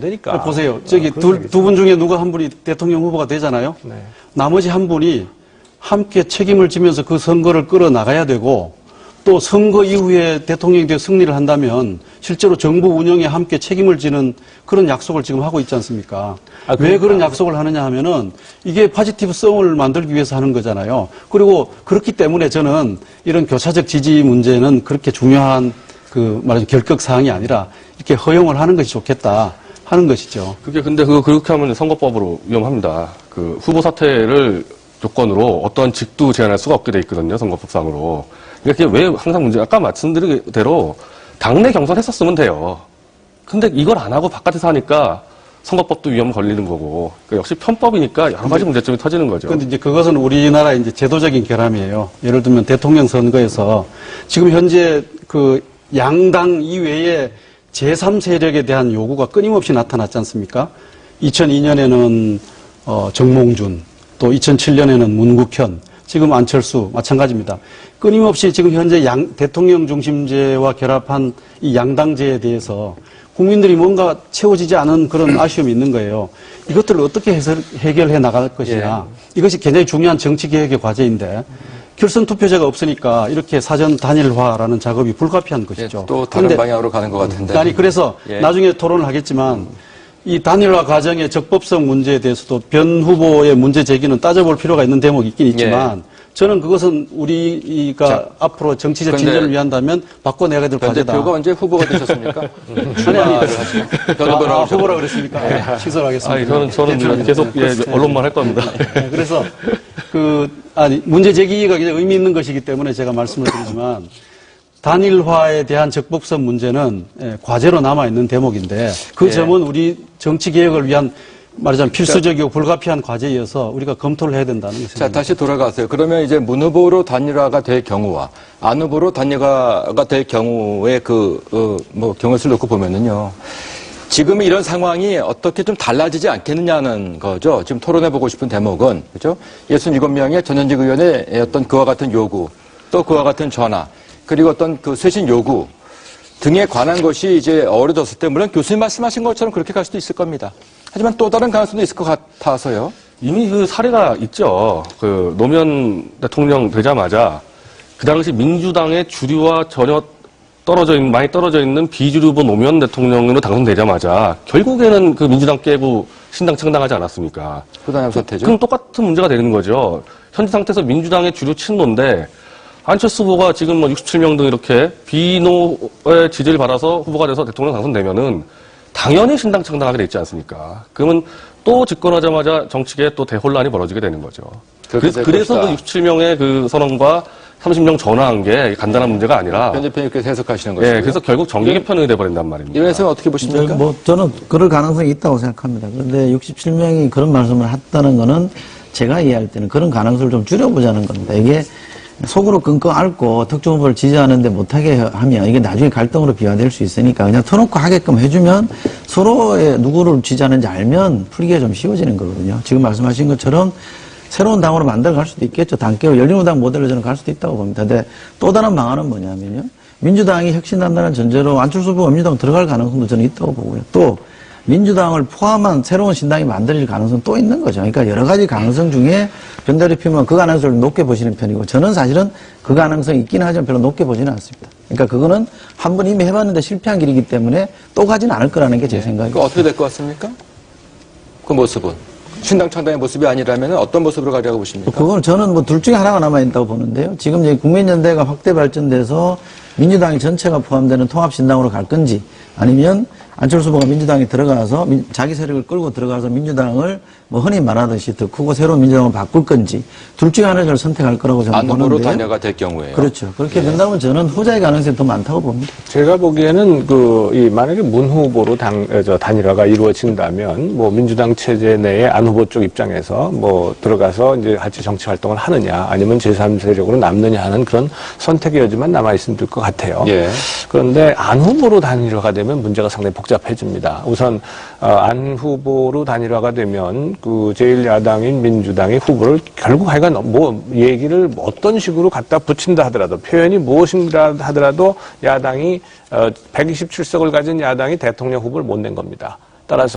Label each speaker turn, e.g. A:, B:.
A: 되니까.
B: 보세요. 저기 두 분 중에 누가 한 분이 대통령 후보가 되잖아요.
A: 네.
B: 나머지 한 분이 함께 책임을 지면서 그 선거를 끌어나가야 되고 또 선거 이후에 대통령이 되어 승리를 한다면 실제로 정부 운영에 함께 책임을 지는 그런 약속을 지금 하고 있지 않습니까? 왜 그런 약속을 하느냐 하면은 이게 포지티브성을 만들기 위해서 하는 거잖아요. 그리고 그렇기 때문에 저는 이런 교차적 지지 문제는 그렇게 중요한 말하자면 결격 사항이 아니라 이렇게 허용을 하는 것이 좋겠다 하는 것이죠.
C: 그게 근데 그렇게 하면 선거법으로 위험합니다. 후보 사퇴를 조건으로 어떤 직도 제한할 수가 없게 돼 있거든요, 선거법상으로. 그러니까 그게 왜 항상 문제가, 아까 말씀드린 대로 당내 경선 했었으면 돼요. 근데 이걸 안 하고 바깥에서 하니까 선거법도 위험 걸리는 거고, 그러니까 역시 편법이니까 여러 가지 문제점이 터지는 거죠.
B: 그런데 이제 그것은 우리나라 이제 제도적인 결함이에요. 예를 들면 대통령 선거에서 지금 현재 양당 이외에 제3세력에 대한 요구가 끊임없이 나타났지 않습니까? 2002년에는 정몽준, 또 2007년에는 문국현, 지금 안철수 마찬가지입니다. 끊임없이 지금 현재 대통령 중심제와 결합한 이 양당제에 대해서 국민들이 뭔가 채워지지 않은 그런 아쉬움이 있는 거예요. 이것들을 어떻게 해결해 나갈 것이냐. 이것이 굉장히 중요한 정치개혁의 과제인데 결선 투표제가 없으니까 이렇게 사전 단일화라는 작업이 불가피한 것이죠.
D: 또 다른 방향으로 가는 것 같은데.
B: 아니 그래서 나중에 토론을 하겠지만 이 단일화 과정의 적법성 문제에 대해서도 변 후보의 문제 제기는 따져볼 필요가 있는 대목이 있긴 있지만 저는 그것은 우리가 앞으로 정치적 진전을 위한다면 바꿔내야 될 과제다.
D: 대표가 언제 후보가 되셨습니까?
B: 아니,
D: 변 후보라고
B: 후보라 그랬습니까? 취소하겠습니다.
C: 저는 계속 언론만 할 겁니다.
B: 그래서 문제 제기가 굉장히 의미 있는 것이기 때문에 제가 말씀을 드리지만 단일화에 대한 적법성 문제는 과제로 남아있는 대목인데 그 점은 우리 정치개혁을 위한 말하자면 필수적이고 불가피한 과제여서 우리가 검토를 해야 된다는 것입니다.
D: 자, 다시 돌아가세요. 그러면 이제 문 후보로 단일화가 될 경우와 안 후보로 단일화가 될 경우의 경우를 놓고 보면은요. 지금 이런 상황이 어떻게 좀 달라지지 않겠느냐는 거죠. 지금 토론해보고 싶은 대목은, 그죠? 67명의 전현직 의원의 어떤 그와 같은 요구, 또 그와 같은 전화, 그리고 어떤 쇄신 요구 등에 관한 것이 이제 어우러졌을 때, 물론 교수님 말씀하신 것처럼 그렇게 갈 수도 있을 겁니다. 하지만 또 다른 가능성도 있을 것 같아서요.
C: 이미 사례가 있죠. 노무현 대통령 되자마자 그 당시 민주당의 주류와 전혀 많이 떨어져 있는 비주류 후보 노무현 대통령으로 당선되자마자 결국에는 민주당 깨고 신당 창당하지 않았습니까?
D: 후단협 사태죠.
C: 그럼 똑같은 문제가 되는 거죠. 현재 상태에서 민주당의 주류 친노인데 안철수 후보가 지금 67명 등 이렇게 비노의 지지를 받아서 후보가 돼서 대통령 당선되면은 당연히 신당 창당하게 돼 있지 않습니까? 그러면 또 집권하자마자 정치계에 또 대혼란이 벌어지게 되는 거죠. 그래서 67명의 선언과 30명 전화한 게 간단한 문제가 아니라
D: 편집편이 그렇게 해석하시는 거죠.
C: 그래서 결국 정계 개편이 돼버린단 말입니다.
D: 이런 해석은 어떻게 보십니까?
E: 저는 그럴 가능성이 있다고 생각합니다. 그런데 67명이 그런 말씀을 했다는 거는 제가 이해할 때는 그런 가능성을 좀 줄여보자는 겁니다. 이게 속으로 끙끙 앓고 특정 후보를 지지하는데 못하게 하면 이게 나중에 갈등으로 비화될 수 있으니까 그냥 터놓고 하게끔 해주면 서로의 누구를 지지하는지 알면 풀기가 좀 쉬워지는 거거든요. 지금 말씀하신 것처럼 새로운 당으로 만들어갈 수도 있겠죠. 당계로 열린우당 모델로 저는 갈 수도 있다고 봅니다. 근데 또 다른 방안은 뭐냐면요. 민주당이 혁신한다는 전제로 안철수 후보가 민주당 들어갈 가능성도 저는 있다고 보고요. 또 민주당을 포함한 새로운 신당이 만들어질 가능성은 또 있는 거죠. 그러니까 여러 가지 가능성 중에 변 대표님은 그 가능성을 높게 보시는 편이고 저는 사실은 그 가능성이 있긴 하지만 별로 높게 보지는 않습니다. 그러니까 그거는 한 번 이미 해봤는데 실패한 길이기 때문에 또 가지는 않을 거라는 게 제 생각입니다.
D: 어떻게 될 것 같습니까? 그 모습은? 신당 창당의 모습이 아니라면 어떤 모습으로 가려고 보십니까?
E: 그건 저는 둘 중에 하나가 남아있다고 보는데요. 지금 이제 국민연대가 확대 발전돼서 민주당이 전체가 포함되는 통합신당으로 갈 건지 아니면 안철수 후보가 민주당에 들어가서 자기 세력을 끌고 들어가서 민주당을 흔히 말하듯이 더 크고 새로운 민주당을 바꿀 건지 둘 중에 하나를 선택할 거라고 저는 보는데요.
D: 안후보로 단일화가 될 경우에요.
E: 그렇죠. 그렇게 된다면 저는 후자의 가능성이 더 많다고 봅니다.
A: 제가 보기에는 만약에 문 후보로 단일화가 이루어진다면 민주당 체제 내에 안 후보 쪽 입장에서 들어가서 이제 같이 정치 활동을 하느냐 아니면 제3세력으로 남느냐 하는 그런 선택의 여지만 남아 있으면 될 것 같아요. 그런데 안 후보로 단일화가 되면 문제가 상당히 복잡해집니다. 우선 안 후보로 단일화가 되면 제1야당인 민주당의 후보를 결국 하여간 얘기를 어떤 식으로 갖다 붙인다 하더라도 표현이 무엇인가 하더라도 야당이 127석을 가진 야당이 대통령 후보를 못 낸 겁니다. 따라서